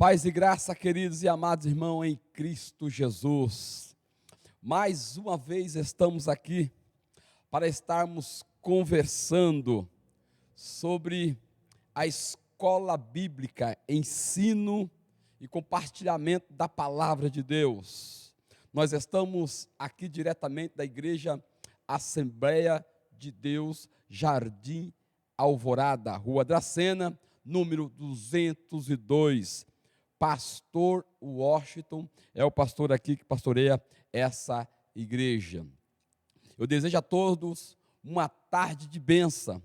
Paz e graça, queridos e amados irmãos em Cristo Jesus. Mais uma vez estamos aqui para estarmos conversando sobre a escola bíblica, ensino e compartilhamento da palavra de Deus. Nós estamos aqui diretamente da Igreja Assembleia de Deus, Jardim Alvorada, Rua Dracena, número 202. Pastor Washington é o pastor aqui que pastoreia essa igreja. Eu desejo a todos uma tarde de bênção,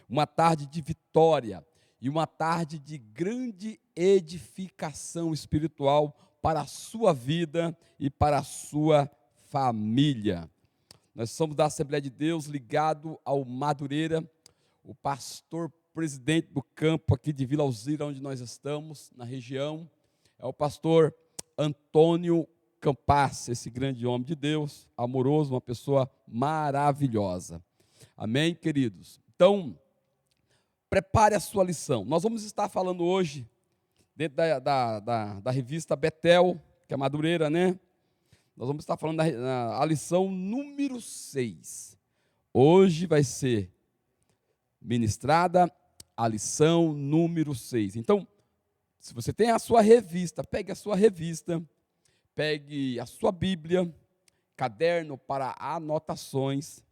uma tarde de vitória e uma tarde de grande edificação espiritual para a sua vida e para a sua família. Nós somos da Assembleia de Deus, ligado ao Madureira, o pastor presidente do campo aqui de Vila Alzira, onde nós estamos, na região, é o pastor Antônio Campas, esse grande homem de Deus, amoroso, uma pessoa maravilhosa. Amém, queridos? Então, prepare a sua lição. Nós vamos estar falando hoje, dentro da revista Betel, que é Madureira, né? Nós vamos estar falando da lição número 6. Hoje vai ser ministrada a lição número 6. Então, se você tem a sua revista, pegue a sua revista, pegue a sua Bíblia, caderno para anotações,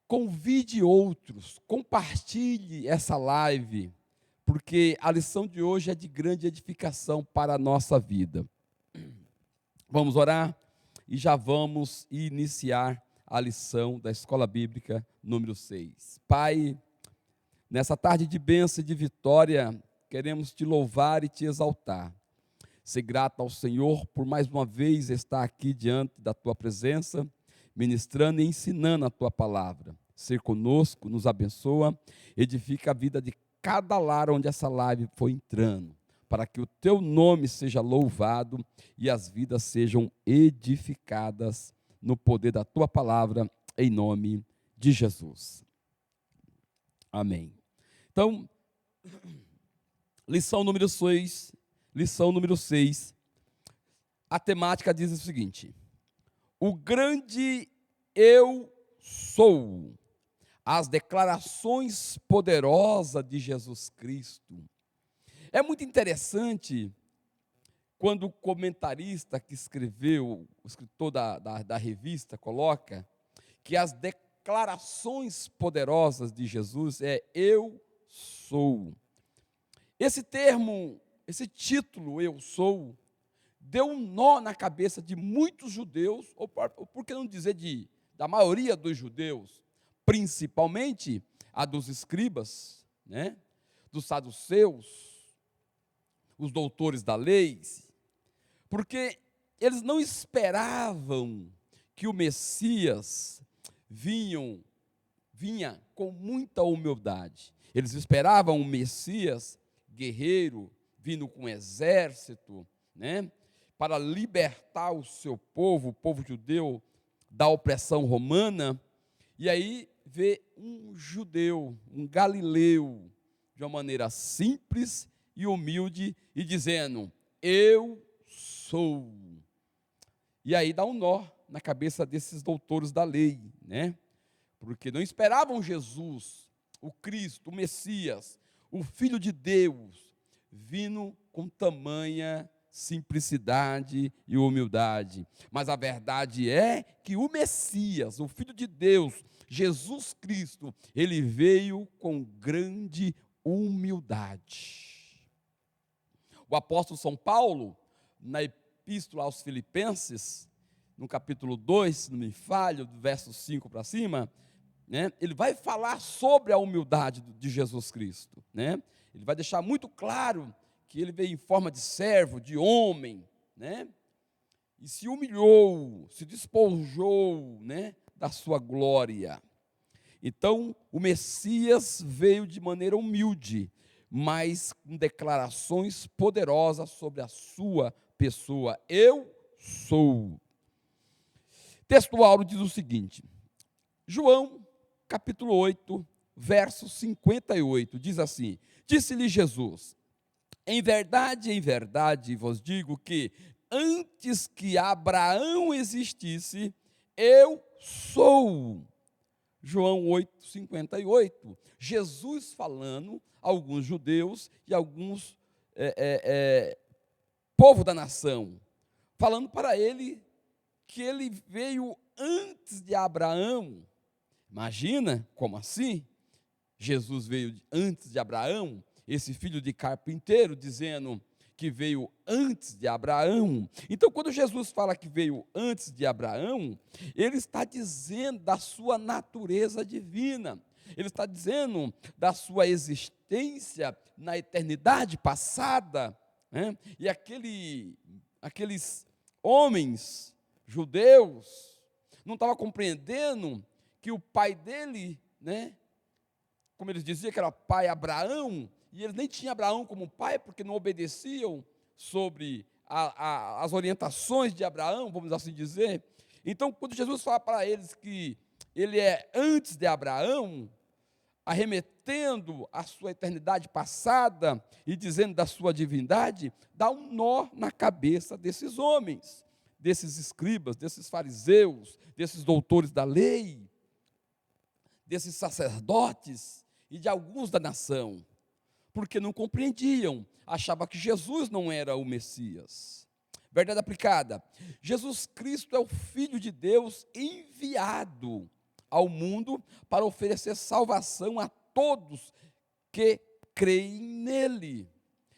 convide outros, compartilhe essa live, porque a lição de hoje é de grande edificação para a nossa vida. Vamos orar e já vamos iniciar a lição da Escola Bíblica número 6. Pai, nessa tarde de bênção e de vitória, queremos te louvar e te exaltar. Ser grato ao Senhor por mais uma vez estar aqui diante da tua presença, ministrando e ensinando a tua palavra. Ser conosco, nos abençoa, edifica a vida de cada lar onde essa live foi entrando, para que o teu nome seja louvado e as vidas sejam edificadas no poder da tua palavra, em nome de Jesus. Amém. Então, lição número 6, a temática diz o seguinte: o grande eu sou, as declarações poderosas de Jesus Cristo. É muito interessante quando o comentarista que escreveu, o escritor da revista, coloca que as declarações poderosas de Jesus é eu sou. Esse termo, esse título, eu sou, deu um nó na cabeça de muitos judeus, ou por que não dizer da maioria dos judeus, principalmente a dos escribas, né, dos saduceus, os doutores da lei, porque eles não esperavam que o Messias vinha com muita humildade. Eles esperavam um Messias guerreiro, vindo com um exército, né, para libertar o seu povo, o povo judeu, da opressão romana. E aí vê um judeu, um galileu, de uma maneira simples e humilde, e dizendo, eu sou. E aí dá um nó na cabeça desses doutores da lei, né? Porque não esperavam Jesus, o Cristo, o Messias, o Filho de Deus, vindo com tamanha simplicidade e humildade. Mas a verdade é que o Messias, o Filho de Deus, Jesus Cristo, ele veio com grande humildade. O apóstolo São Paulo, na epístola aos Filipenses, no capítulo 2, se não me falho, do verso 5 para cima, né, ele vai falar sobre a humildade de Jesus Cristo, né? Ele vai deixar muito claro que ele veio em forma de servo, de homem, né? E se humilhou, se despojou, né, da sua glória. Então, o Messias veio de maneira humilde, mas com declarações poderosas sobre a sua pessoa. Eu sou. Texto áureo diz o seguinte, João, capítulo 8, verso 58, diz assim, disse-lhe Jesus, em verdade vos digo que antes que Abraão existisse, eu sou. João 8,58. Jesus falando a alguns judeus e alguns povo da nação, falando para ele que ele veio antes de Abraão. Imagina, como assim? Jesus veio antes de Abraão, esse filho de carpinteiro, dizendo que veio antes de Abraão. Então, quando Jesus fala que veio antes de Abraão, ele está dizendo da sua natureza divina, ele está dizendo da sua existência na eternidade passada, né? E aqueles homens judeus não estavam compreendendo que o pai dele, né, como eles diziam que era pai Abraão, e eles nem tinham Abraão como pai, porque não obedeciam sobre as orientações de Abraão, vamos assim dizer. Então, quando Jesus fala para eles que ele é antes de Abraão, arremetendo a sua eternidade passada e dizendo da sua divindade, dá um nó na cabeça desses homens, desses escribas, desses fariseus, desses doutores da lei, desses sacerdotes e de alguns da nação, porque não compreendiam, achavam que Jesus não era o Messias. Verdade aplicada: Jesus Cristo é o Filho de Deus enviado ao mundo para oferecer salvação a todos que creem nele.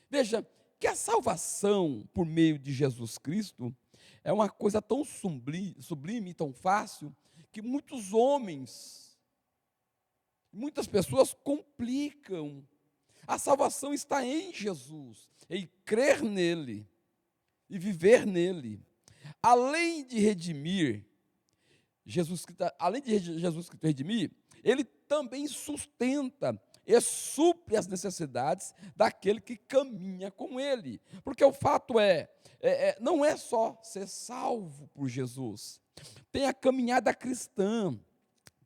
Veja que a salvação por meio de Jesus Cristo é uma coisa tão sublime, tão fácil, que muitos homens, muitas pessoas complicam. A salvação está em Jesus, em crer nele e viver nele. Além de redimir, além de Jesus Cristo redimir, ele também sustenta e supre as necessidades daquele que caminha com ele. Porque o fato não é só ser salvo por Jesus, tem a caminhada cristã,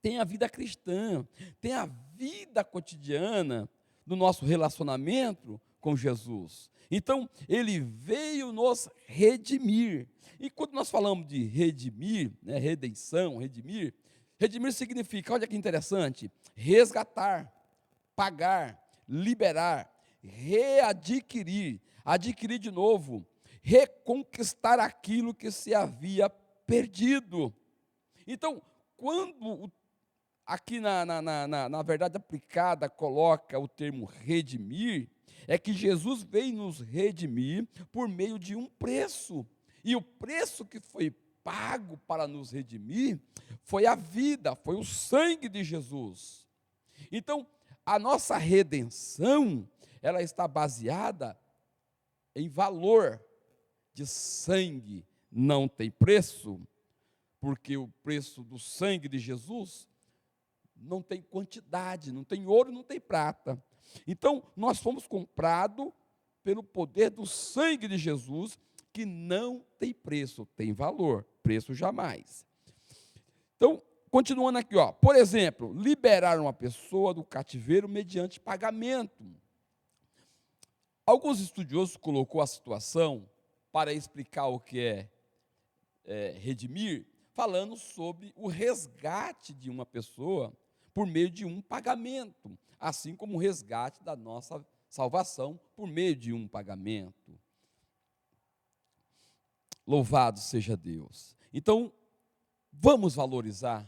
tem a vida cristã, tem a vida cotidiana do nosso relacionamento com Jesus. Então, ele veio nos redimir. E quando nós falamos de redimir, né, redenção, redimir significa, olha que interessante, resgatar, pagar, liberar, readquirir, adquirir de novo, reconquistar aquilo que se havia perdido. Então, quando aqui na verdade aplicada coloca o termo redimir, é que Jesus veio nos redimir por meio de um preço, e o preço que foi pago para nos redimir foi a vida, foi o sangue de Jesus. Então, a nossa redenção, ela está baseada em valor de sangue, não tem preço, porque o preço do sangue de Jesus não tem quantidade, não tem ouro, não tem prata. Então, nós fomos comprados pelo poder do sangue de Jesus, que não tem preço, tem valor, preço jamais. Então, continuando aqui, por exemplo, liberar uma pessoa do cativeiro mediante pagamento. Alguns estudiosos colocou a situação para explicar o que é redimir, falando sobre o resgate de uma pessoa por meio de um pagamento, assim como o resgate da nossa salvação por meio de um pagamento. Louvado seja Deus. Então, vamos valorizar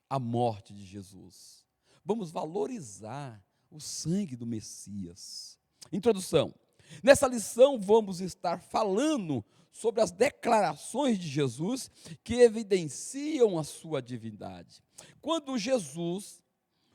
a morte de Jesus. Vamos valorizar o sangue do Messias. Introdução. Nessa lição vamos estar falando sobre as declarações de Jesus que evidenciam a sua divindade. Quando Jesus,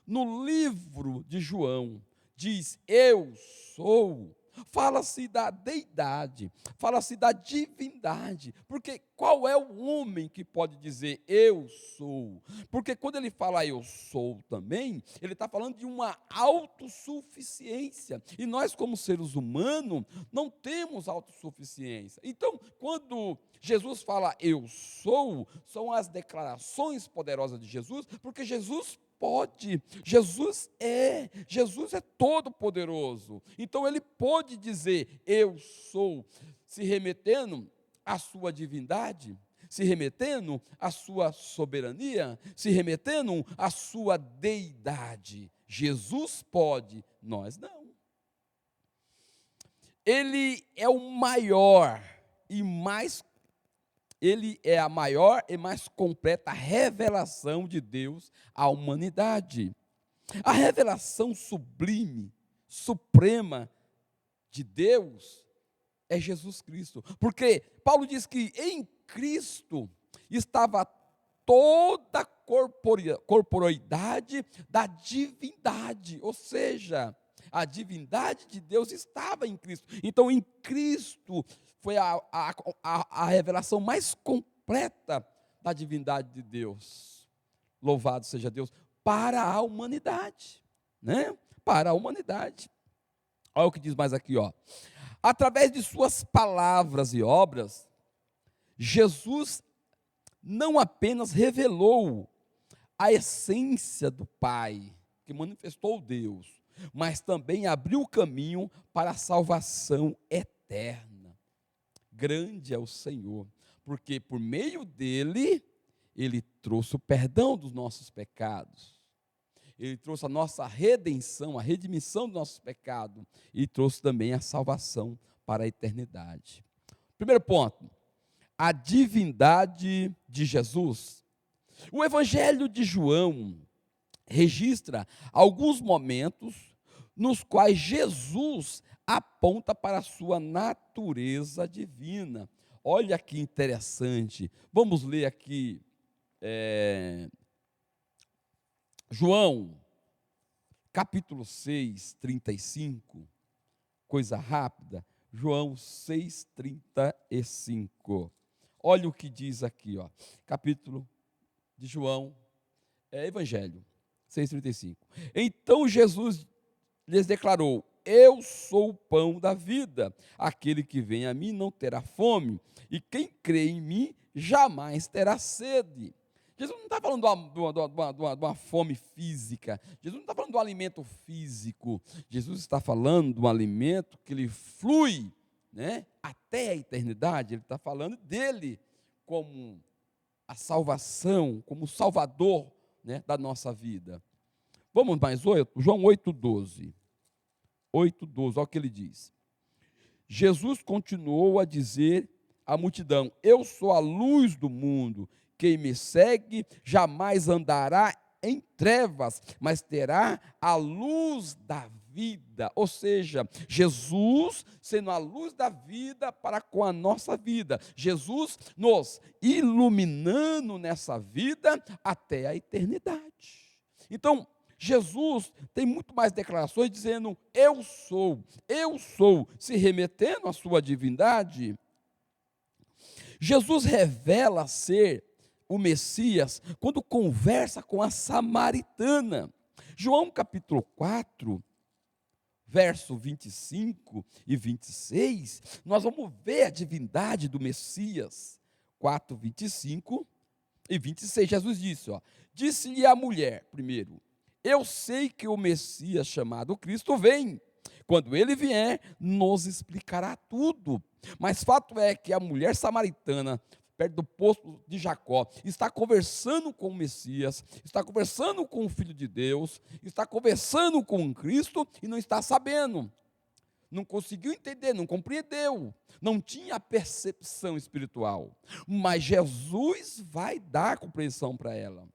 no livro de João, diz eu sou, fala-se da deidade, fala-se da divindade, porque qual é o homem que pode dizer eu sou? Porque quando ele fala eu sou também, ele está falando de uma autossuficiência, e nós como seres humanos não temos autossuficiência. Então, quando Jesus fala eu sou, são as declarações poderosas de Jesus, porque Jesus pode. Jesus é todo poderoso. Então ele pode dizer: eu sou, se remetendo à sua divindade, se remetendo à sua soberania, se remetendo à sua deidade. Jesus pode, nós não. Ele é o maior e mais Ele é a maior e mais completa revelação de Deus à humanidade. A revelação sublime, suprema de Deus é Jesus Cristo. Porque Paulo diz que em Cristo estava toda a corporeidade da divindade, ou seja, a divindade de Deus estava em Cristo. Então, em Cristo foi a revelação mais completa da divindade de Deus. Louvado seja Deus, para a humanidade, né? Para a humanidade. Olha o que diz mais aqui, ó. Através de suas palavras e obras, Jesus não apenas revelou a essência do Pai, que manifestou Deus, mas também abriu o caminho para a salvação eterna. Grande é o Senhor, porque por meio dele, ele trouxe o perdão dos nossos pecados, ele trouxe a nossa redenção, a redimissão dos nossos pecados, e trouxe também a salvação para a eternidade. Primeiro ponto, a divindade de Jesus. O Evangelho de João registra alguns momentos nos quais Jesus aponta para a sua natureza divina. Olha que interessante. Vamos ler aqui João, capítulo 6, 35. Coisa rápida. João 6, 35. Olha o que diz aqui, ó. Capítulo de João, Evangelho 6,35. Então Jesus lhes declarou: eu sou o pão da vida, aquele que vem a mim não terá fome, e quem crê em mim jamais terá sede. Jesus não está falando de uma fome física, Jesus não está falando de um alimento físico, Jesus está falando de um alimento que ele flui, né, até a eternidade. Ele está falando dele como a salvação, como o salvador, né, da nossa vida. Vamos mais 8, João 8,12. 8,12, olha o que ele diz. Jesus continuou a dizer à multidão: eu sou a luz do mundo, quem me segue jamais andará em trevas, mas terá a luz da vida. Ou seja, Jesus sendo a luz da vida para com a nossa vida, Jesus nos iluminando nessa vida até a eternidade. Então, Jesus tem muito mais declarações dizendo: eu sou, se remetendo à sua divindade. Jesus revela ser o Messias quando conversa com a samaritana. João capítulo 4, verso 25 e 26, nós vamos ver a divindade do Messias. 4, 25 e 26, Jesus disse, ó, disse-lhe a mulher, primeiro: eu sei que o Messias chamado Cristo vem. Quando ele vier, nos explicará tudo. Mas fato é que a mulher samaritana, perto do poço de Jacó, está conversando com o Messias, está conversando com o Filho de Deus, está conversando com Cristo e não está sabendo. Não conseguiu entender, não compreendeu, não tinha percepção espiritual. Mas Jesus vai dar compreensão para ela.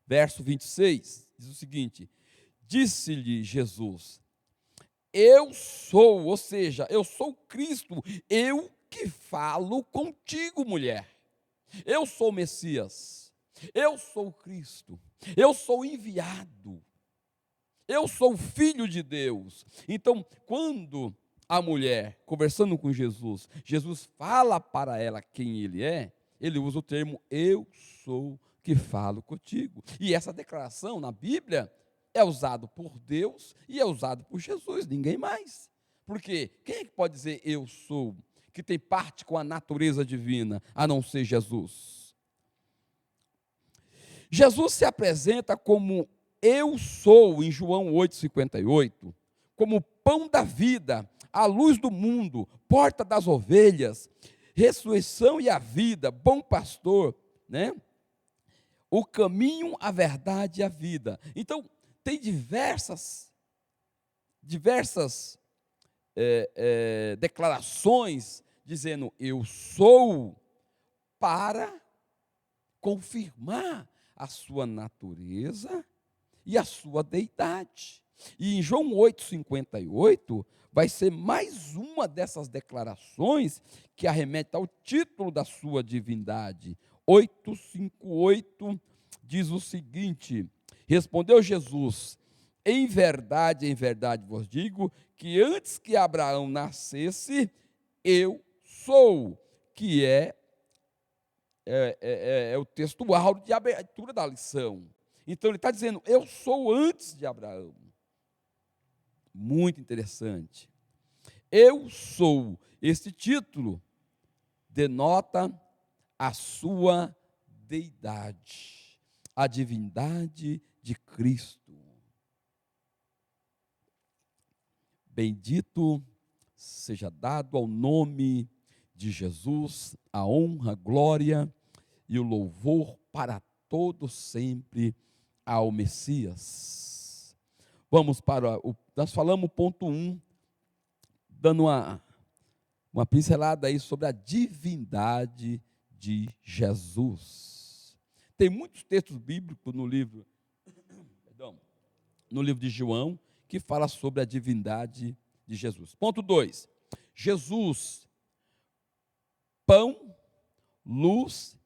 Verso 26, diz o seguinte: disse-lhe Jesus: eu sou, ou seja, eu sou Cristo, eu que falo contigo, mulher. Eu sou o Messias, eu sou o Cristo, eu sou o enviado, eu sou o Filho de Deus. Então, quando a mulher, conversando com Jesus, Jesus fala para ela quem ele é, ele usa o termo eu sou que falo contigo. E essa declaração na Bíblia é usado por Deus e é usado por Jesus, ninguém mais. Porque quem é que pode dizer eu sou, que tem parte com a natureza divina, a não ser Jesus? Jesus se apresenta como eu sou, em João 8,58, como o pão da vida, a luz do mundo, porta das ovelhas, ressurreição e a vida, bom pastor, né? O caminho, a verdade e a vida. Então, tem diversas declarações dizendo eu sou, para confirmar a sua natureza e a sua deidade. E em João 8,58, vai ser mais uma dessas declarações que arremete ao título da sua divindade. 8,58 diz o seguinte: respondeu Jesus, em verdade vos digo, que antes que Abraão nascesse, eu sou, que é o texto áureo de abertura da lição. Então ele está dizendo, eu sou antes de Abraão. Muito interessante. Eu sou, este título denota a sua deidade, a divindade de Cristo. Bendito seja dado ao nome de Jesus a honra, a glória e o louvor para todos sempre ao Messias. Vamos para nós falamos o ponto 1, dando uma pincelada aí sobre a divindade de Jesus. Tem muitos textos bíblicos no livro de João, que fala sobre a divindade de Jesus. Ponto 2, Jesus, pão, luz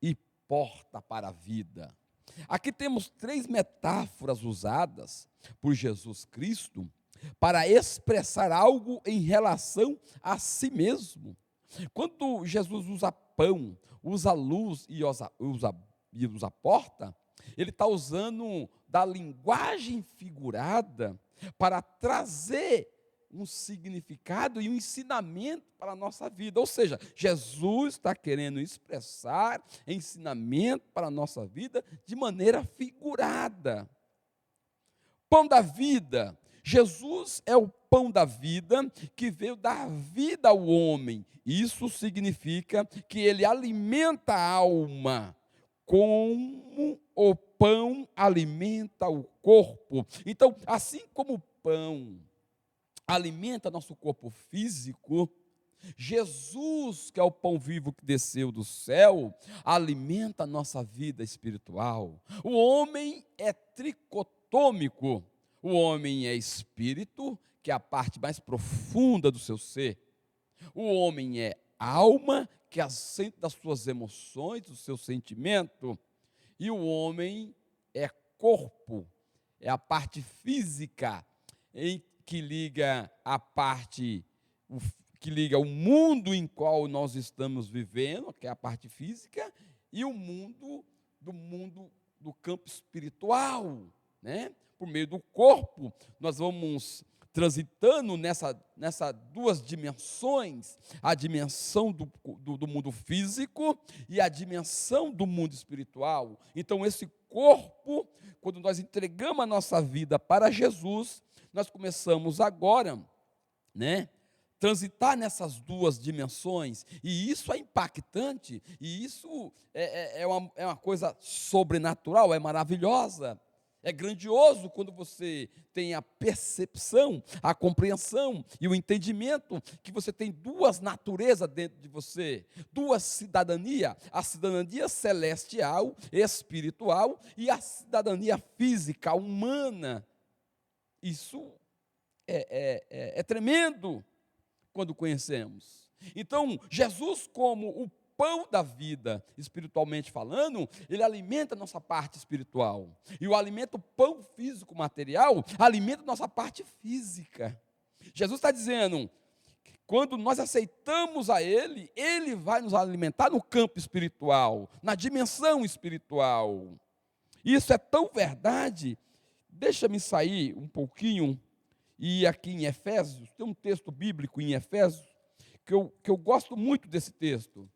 e porta para a vida. Aqui temos 3 metáforas usadas por Jesus Cristo para expressar algo em relação a si mesmo. Quando Jesus usa pão, usa luz e usa porta, ele está usando da linguagem figurada para trazer um significado e um ensinamento para a nossa vida. Ou seja, Jesus está querendo expressar ensinamento para a nossa vida de maneira figurada. Pão da vida. Jesus é o pão da vida que veio dar vida ao homem. Isso significa que ele alimenta a alma, como o pão alimenta o corpo. Então, assim como o pão alimenta nosso corpo físico, Jesus, que é o pão vivo que desceu do céu, alimenta a nossa vida espiritual. O homem é tricotômico. O homem é espírito, que é a parte mais profunda do seu ser. O homem é alma, que é o centro das suas emoções, do seu sentimento. E o homem é corpo, é a parte física, que liga a parte, que liga o mundo em qual nós estamos vivendo, que é a parte física, e o mundo do campo espiritual, né? Por meio do corpo, nós vamos transitando nessa 2 dimensões, a dimensão do mundo físico e a dimensão do mundo espiritual. Então, esse corpo, quando nós entregamos a nossa vida para Jesus, nós começamos agora, né, transitar nessas 2 dimensões, e isso é impactante, e isso é uma coisa sobrenatural, é maravilhosa. É grandioso quando você tem a percepção, a compreensão e o entendimento que você tem 2 naturezas dentro de você, 2 cidadanias, a cidadania celestial, espiritual e a cidadania física, humana. Isso é tremendo quando conhecemos. Então, Jesus, como o pão da vida, espiritualmente falando, ele alimenta a nossa parte espiritual. E o alimento, pão físico, material, alimenta a nossa parte física. Jesus está dizendo, quando nós aceitamos a Ele, Ele vai nos alimentar no campo espiritual, na dimensão espiritual. Isso é tão verdade. Deixa-me sair um pouquinho, e aqui em Efésios, tem um texto bíblico em Efésios, que eu gosto muito desse texto.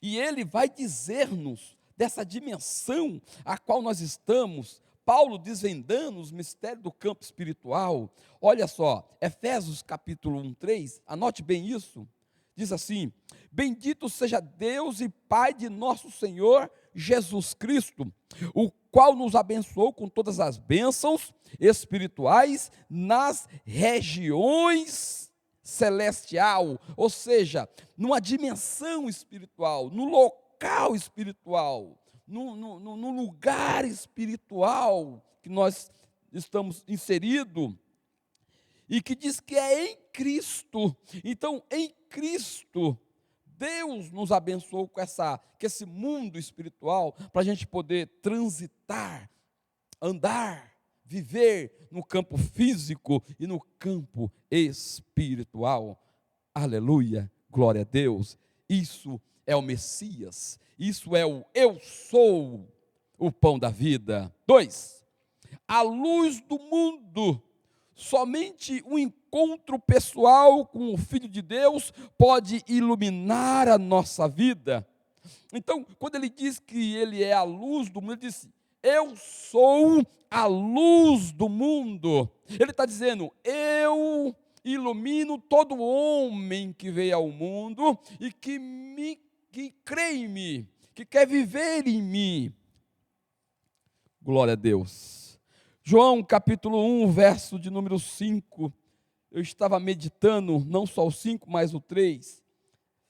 E ele vai dizer-nos dessa dimensão a qual nós estamos, Paulo desvendando os mistérios do campo espiritual. Olha só, Efésios capítulo 1, 3, anote bem isso, diz assim: bendito seja Deus e Pai de nosso Senhor Jesus Cristo, o qual nos abençoou com todas as bênçãos espirituais nas regiões celestial, ou seja, numa dimensão espiritual, no local espiritual, no lugar espiritual que nós estamos inseridos, e que diz que é em Cristo. Então, em Cristo, Deus nos abençoou com esse mundo espiritual, para a gente poder transitar, andar, viver no campo físico e no campo espiritual. Aleluia, glória a Deus. Isso é o Messias, isso é o eu sou o pão da vida. 2, a luz do mundo. Somente um encontro pessoal com o Filho de Deus pode iluminar a nossa vida. Então, quando ele diz que ele é a luz do mundo, ele disse: eu sou a luz do mundo. Ele está dizendo: eu ilumino todo homem que veio ao mundo e que crê em mim, que quer viver em mim. Glória a Deus. João capítulo 1, verso de número 5, eu estava meditando, não só o 5, mas o 3,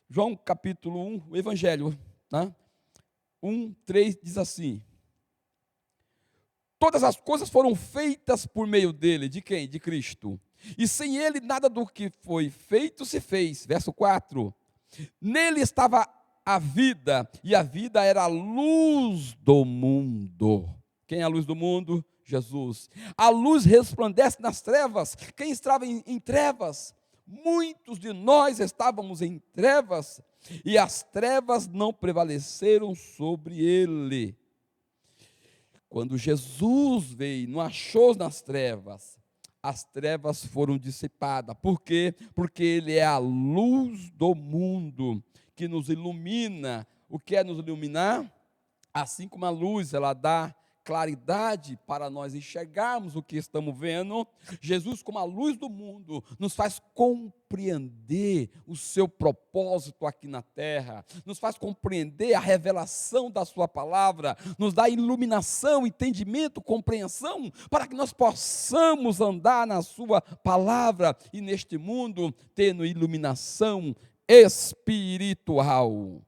João capítulo 1, o Evangelho, né? 1, 3 diz assim: todas as coisas foram feitas por meio dele, de quem? De Cristo, e sem ele nada do que foi feito se fez. Verso 4, nele estava a vida, e a vida era a luz do mundo. Quem é a luz do mundo? Jesus. A luz resplandece nas trevas. Quem estava em trevas? Muitos de nós estávamos em trevas, e as trevas não prevaleceram sobre ele. Quando Jesus veio, não achou nas trevas, as trevas foram dissipadas. Por quê? Porque ele é a luz do mundo, que nos ilumina. O que é nos iluminar? Assim como a luz, ela dá claridade para nós enxergarmos o que estamos vendo, Jesus, como a luz do mundo, nos faz compreender o seu propósito aqui na terra, nos faz compreender a revelação da sua palavra, nos dá iluminação, entendimento, compreensão, para que nós possamos andar na sua palavra e neste mundo tendo iluminação espiritual.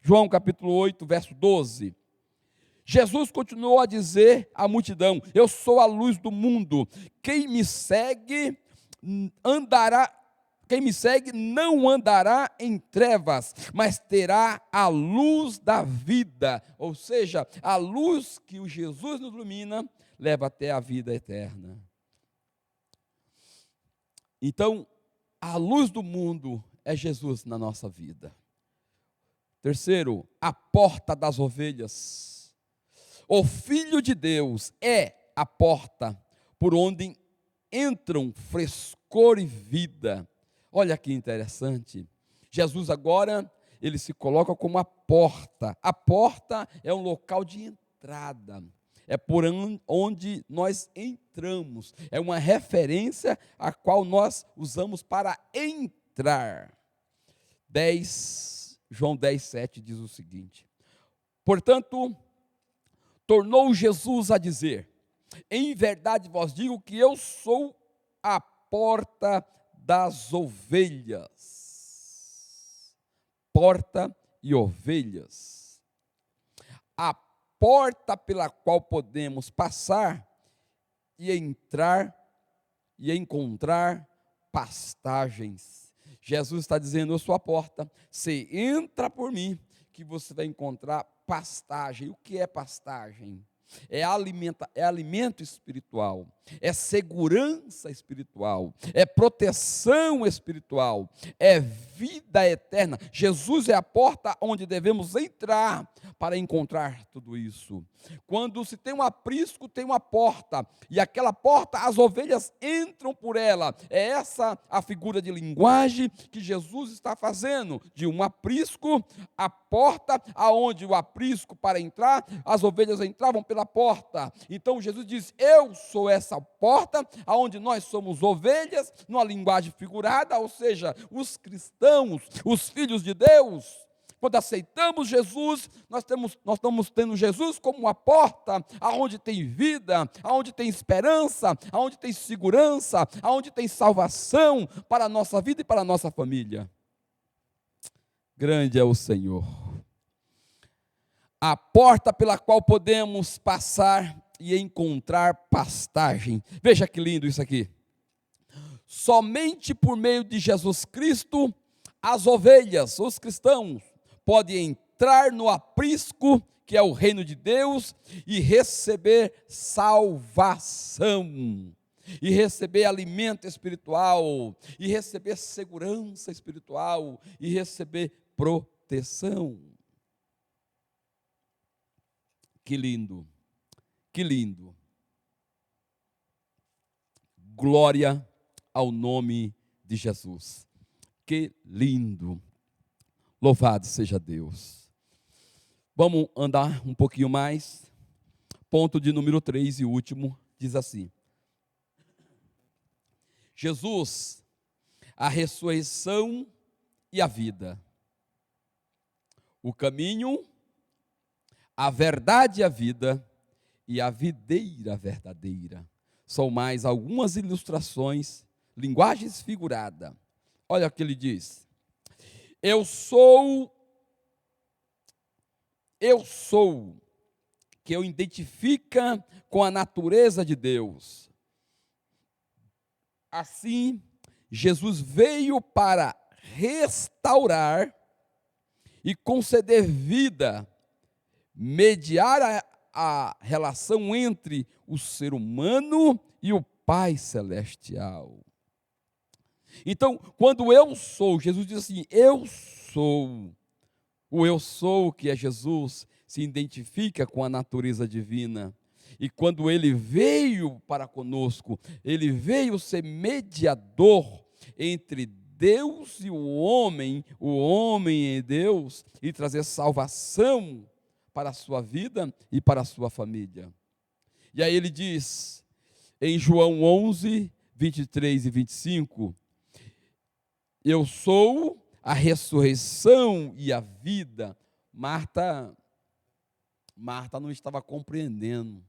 João capítulo 8, verso 12. Jesus continuou a dizer à multidão: eu sou a luz do mundo, quem me segue não andará em trevas, mas terá a luz da vida. Ou seja, a luz que o Jesus nos ilumina leva até a vida eterna. Então, a luz do mundo é Jesus na nossa vida. Terceiro, a porta das ovelhas. O Filho de Deus é a porta por onde entram frescor e vida. Olha que interessante. Jesus agora, ele se coloca como a porta. A porta é um local de entrada. É por onde nós entramos. É uma referência a qual nós usamos para entrar. João 10, 7 diz o seguinte: portanto, tornou Jesus a dizer: em verdade vos digo que eu sou a porta das ovelhas. Porta e ovelhas. A porta pela qual podemos passar e entrar e encontrar pastagens. Jesus está dizendo: eu sou a porta, você entra por mim, que você vai encontrar pastagem. O que é pastagem? é alimento espiritual, é segurança espiritual, é proteção espiritual, é vida eterna. Jesus é a porta onde devemos entrar para encontrar tudo isso. Quando se tem um aprisco, tem uma porta, e aquela porta, as ovelhas entram por ela. É essa a figura de linguagem que Jesus está fazendo, de um aprisco, a porta, aonde o aprisco para entrar, as ovelhas entravam pela porta. Então Jesus diz: eu sou essa porta, aonde nós somos ovelhas, numa linguagem figurada, ou seja, os cristãos, os filhos de Deus. Quando aceitamos Jesus, nós estamos tendo Jesus como uma porta, aonde tem vida, aonde tem esperança, aonde tem segurança, aonde tem salvação para a nossa vida e para a nossa família. Grande é o Senhor. A porta pela qual podemos passar e encontrar pastagem. Veja que lindo isso aqui. Somente por meio de Jesus Cristo, as ovelhas, os cristãos, podem entrar no aprisco, que é o reino de Deus, e receber salvação, e receber alimento espiritual, e receber segurança espiritual, e receber proteção. Que lindo, que lindo. Glória ao nome de Jesus. Que lindo. Louvado seja Deus. Vamos andar um pouquinho mais. Ponto de número 3 e último, diz assim: Jesus, a ressurreição e a vida. O caminho, a verdade e a vida, e a videira verdadeira. São mais algumas ilustrações, linguagens figuradas. Olha o que ele diz. Eu sou, que eu identifica com a natureza de Deus. Assim, Jesus veio para restaurar e conceder vida, mediar a relação entre o ser humano e o Pai Celestial. Então, quando eu sou, Jesus diz assim, eu sou. O eu sou, que é Jesus, se identifica com a natureza divina. E quando ele veio para conosco, ele veio ser mediador entre Deus e o homem e Deus, e trazer salvação para a sua vida e para a sua família. E aí ele diz, em João 11, 23 e 25, eu sou a ressurreição e a vida. Marta não estava compreendendo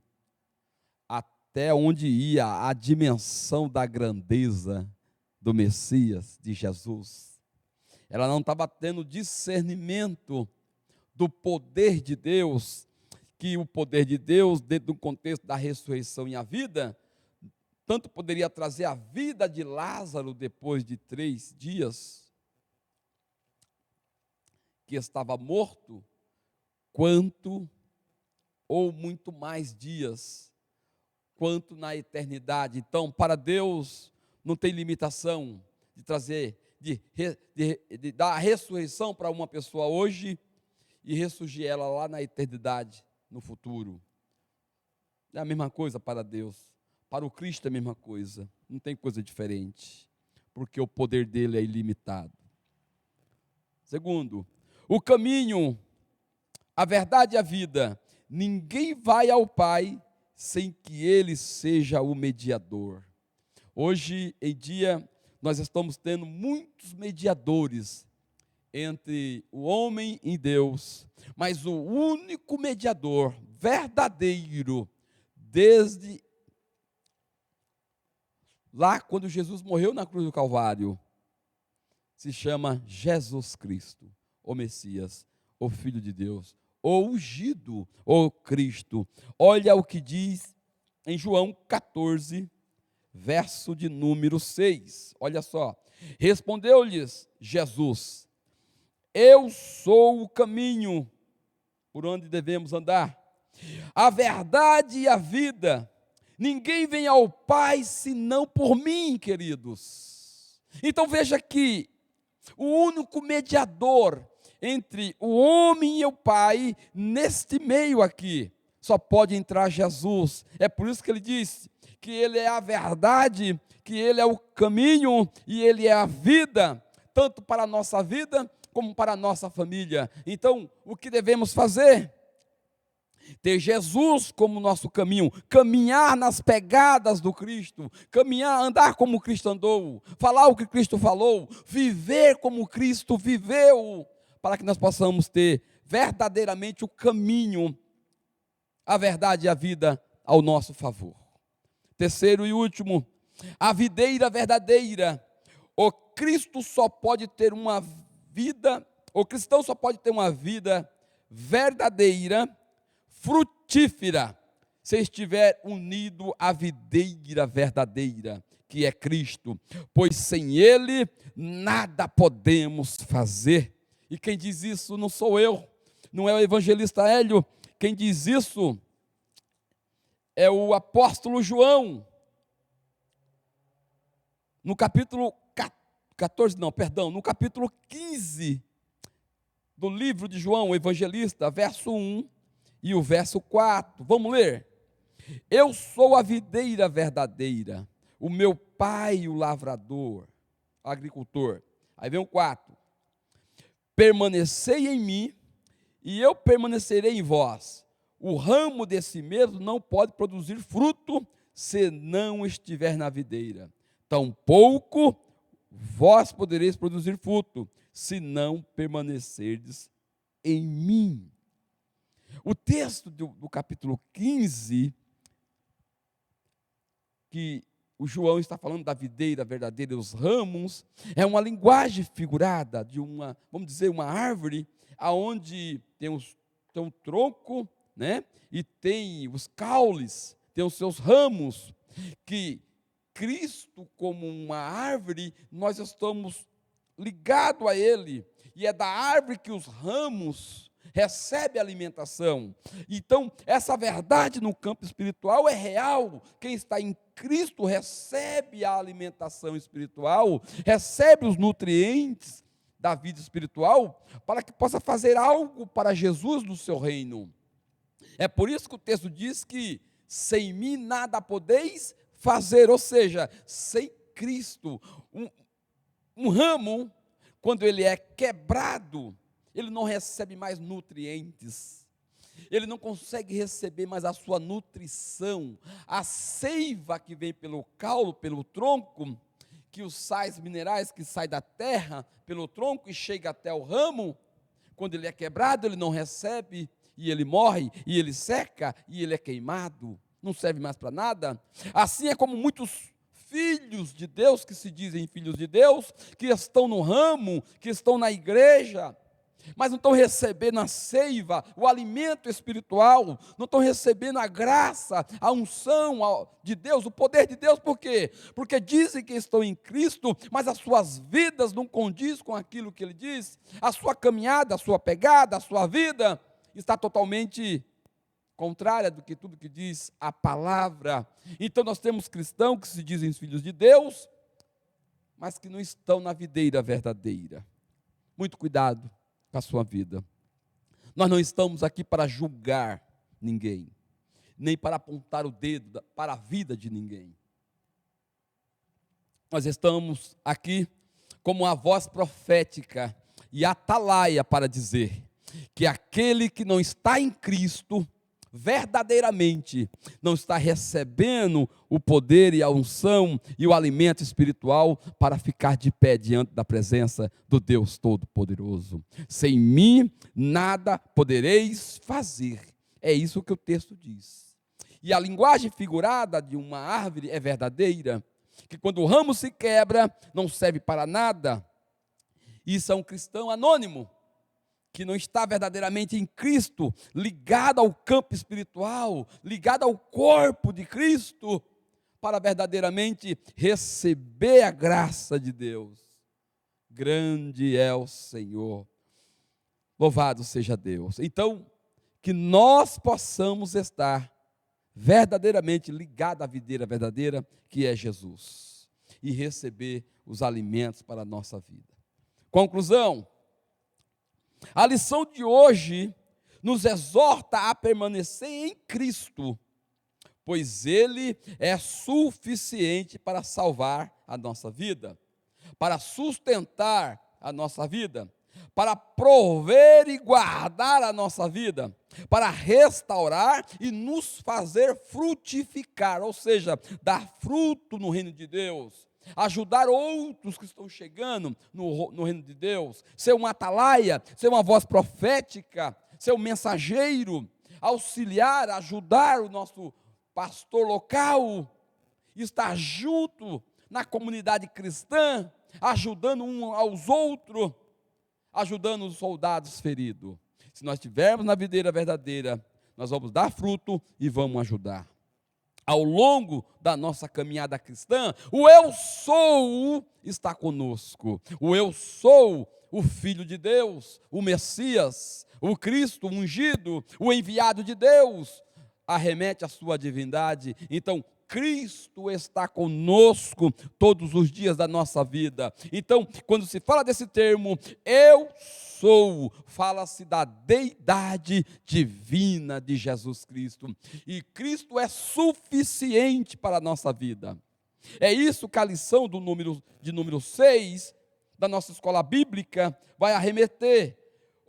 até onde ia a dimensão da grandeza do Messias, de Jesus. Ela não estava tendo discernimento do poder de Deus, que o poder de Deus, dentro do contexto da ressurreição e a vida, tanto poderia trazer a vida de Lázaro depois de 3 dias, que estava morto, quanto, ou muito mais dias, quanto na eternidade. Então, para Deus, não tem limitação de trazer, de dar a ressurreição para uma pessoa hoje, e ressurgir ela lá na eternidade, no futuro. É a mesma coisa para Deus. Para o Cristo é a mesma coisa, não tem coisa diferente, porque o poder dele é ilimitado. Segundo, o caminho, a verdade e a vida. Ninguém vai ao Pai sem que ele seja o mediador. Hoje em dia, nós estamos tendo muitos mediadores entre o homem e Deus, mas o único mediador verdadeiro, desde lá quando Jesus morreu na cruz do Calvário, se chama Jesus Cristo, o Messias, o Filho de Deus, o ungido, o Cristo. Olha o que diz em João 14, verso de número 6. Olha só. Respondeu-lhes Jesus: eu sou o caminho por onde devemos andar. a verdade e a vida. Ninguém vem ao Pai senão por mim, queridos. Então veja que o único mediador entre o homem e o Pai, neste meio aqui, só pode entrar Jesus. É por isso que ele diz que ele é a verdade, que ele é o caminho e ele é a vida, tanto para a nossa vida como para a nossa família. Então, o que devemos fazer? Ter Jesus como nosso caminho, caminhar nas pegadas do Cristo, caminhar, andar como Cristo andou, falar o que Cristo falou, viver como Cristo viveu, para que nós possamos ter verdadeiramente o caminho, a verdade e a vida ao nosso favor. Terceiro e último, a videira verdadeira. O Cristo só pode ter uma vida, o cristão só pode ter uma vida verdadeira, frutífera, se estiver unido à videira verdadeira, que é Cristo, pois sem Ele nada podemos fazer. E quem diz isso não sou eu, não é o evangelista Hélio, quem diz isso é o apóstolo João, no capítulo 14, não, perdão, no capítulo 15 do livro de João, o evangelista, verso 1 e o verso 4, vamos ler? Eu sou a videira verdadeira, o meu pai o lavrador, agricultor. Aí vem o 4, permanecei em mim e eu permanecerei em vós. O ramo de si mesmo não pode produzir fruto se não estiver na videira. Tampouco vós podereis produzir fruto, se não permanecerdes em mim. O texto do capítulo 15, que o João está falando da videira verdadeira e os ramos, é uma linguagem figurada de uma, vamos dizer, uma árvore, aonde tem um tronco, né? E tem os caules, tem os seus ramos, que Cristo, como uma árvore, nós estamos ligados a Ele, e é da árvore que os ramos recebem alimentação. Então, essa verdade no campo espiritual é real. Quem está em Cristo recebe a alimentação espiritual, recebe os nutrientes da vida espiritual, para que possa fazer algo para Jesus no seu reino. É por isso que o texto diz que sem mim nada podeis fazer, ou seja, sem Cristo, um ramo, quando ele é quebrado, ele não recebe mais nutrientes, ele não consegue receber mais a sua nutrição, a seiva que vem pelo caule, pelo tronco, que os sais minerais que saem da terra, pelo tronco e chega até o ramo, quando ele é quebrado, ele não recebe, e ele morre, e ele seca, e ele é queimado, não serve mais para nada. Assim é como muitos filhos de Deus, que se dizem filhos de Deus, que estão no ramo, que estão na igreja, mas não estão recebendo a seiva, o alimento espiritual, não estão recebendo a graça, a unção de Deus, o poder de Deus. Por quê? Porque dizem que estão em Cristo, mas as suas vidas não condizem com aquilo que Ele diz, a sua caminhada, a sua pegada, a sua vida está totalmente contrária do que tudo que diz a palavra. Então nós temos cristãos que se dizem filhos de Deus, mas que não estão na videira verdadeira. Muito cuidado com a sua vida. Nós não estamos aqui para julgar ninguém, nem para apontar o dedo para a vida de ninguém. Nós estamos aqui como a voz profética e atalaia para dizer que aquele que não está em Cristo, verdadeiramente, não está recebendo o poder e a unção e o alimento espiritual para ficar de pé diante da presença do Deus Todo-Poderoso. Sem mim, nada podereis fazer. É isso que o texto diz. E a linguagem figurada de uma árvore é verdadeira, que quando o ramo se quebra, não serve para nada. Isso é um cristão anônimo, que não está verdadeiramente em Cristo, ligado ao campo espiritual, ligado ao corpo de Cristo, para verdadeiramente receber a graça de Deus. Grande é o Senhor, louvado seja Deus. Então, que nós possamos estar verdadeiramente ligados à videira verdadeira, que é Jesus, e receber os alimentos para a nossa vida. Conclusão, a lição de hoje nos exorta a permanecer em Cristo, pois Ele é suficiente para salvar a nossa vida, para sustentar a nossa vida, para prover e guardar a nossa vida, para restaurar e nos fazer frutificar, ou seja, dar fruto no reino de Deus, ajudar outros que estão chegando no reino de Deus, ser uma atalaia, ser uma voz profética, ser um mensageiro, auxiliar, ajudar o nosso pastor local, estar junto na comunidade cristã, ajudando um aos outros, ajudando os soldados feridos. Se nós estivermos na videira verdadeira, nós vamos dar fruto e vamos ajudar. Ao longo da nossa caminhada cristã, o eu sou está conosco. O eu sou, o Filho de Deus, o Messias, o Cristo ungido, o enviado de Deus, arremete à sua divindade. Então, Cristo está conosco todos os dias da nossa vida. Então, quando se fala desse termo, eu sou, fala-se da deidade divina de Jesus Cristo. E Cristo é suficiente para a nossa vida. É isso que a lição de número 6 da nossa escola bíblica vai arremeter.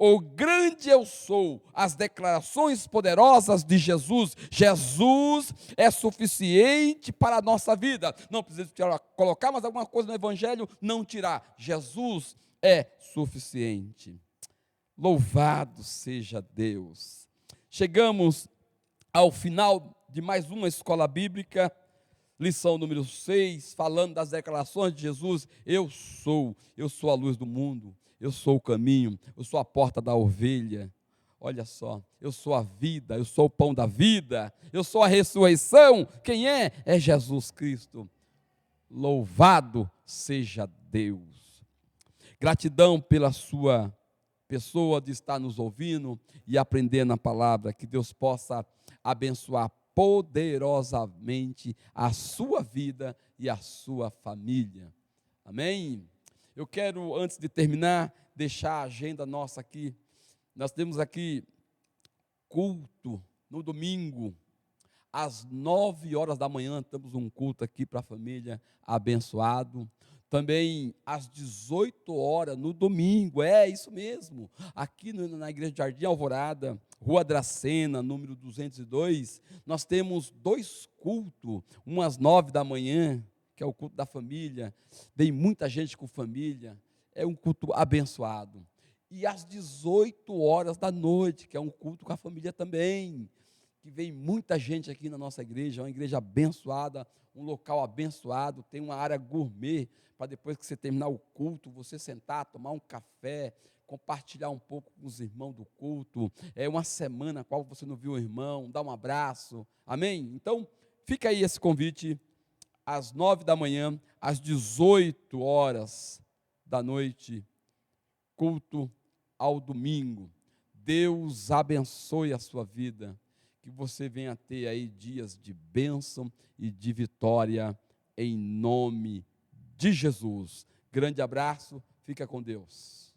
O grande eu sou, as declarações poderosas de Jesus. Jesus é suficiente para a nossa vida. Não precisa colocar mais alguma coisa no Evangelho, não tirar. Jesus é suficiente. Louvado seja Deus. Chegamos ao final de mais uma escola bíblica, lição número 6, falando das declarações de Jesus. Eu sou a luz do mundo. Eu sou o caminho, eu sou a porta da ovelha. Olha só, eu sou a vida, eu sou o pão da vida, eu sou a ressurreição. Quem é? É Jesus Cristo. Louvado seja Deus. Gratidão pela sua pessoa de estar nos ouvindo e aprendendo a palavra. Que Deus possa abençoar poderosamente a sua vida e a sua família. Amém? Eu quero, antes de terminar, deixar a agenda nossa aqui. Nós temos aqui culto no domingo, às 9 horas da manhã, temos um culto aqui para a família abençoado. Também às 18 horas, no domingo, é isso mesmo, aqui na Igreja de Jardim Alvorada, Rua Dracena, número 202, nós temos 2 cultos, um às 9 da manhã, que é o culto da família. Vem muita gente com família, é um culto abençoado. E às 18 horas da noite, que é um culto com a família também, que vem muita gente aqui na nossa igreja, é uma igreja abençoada, um local abençoado, tem uma área gourmet, para depois que você terminar o culto, você sentar, tomar um café, compartilhar um pouco com os irmãos do culto. É uma semana na qual você não viu o irmão, dá um abraço, amém? Então, fica aí esse convite, às 9 da manhã, às 18 horas da noite, culto ao domingo. Deus abençoe a sua vida, que você venha ter aí dias de bênção e de vitória, em nome de Jesus. Grande abraço, fica com Deus.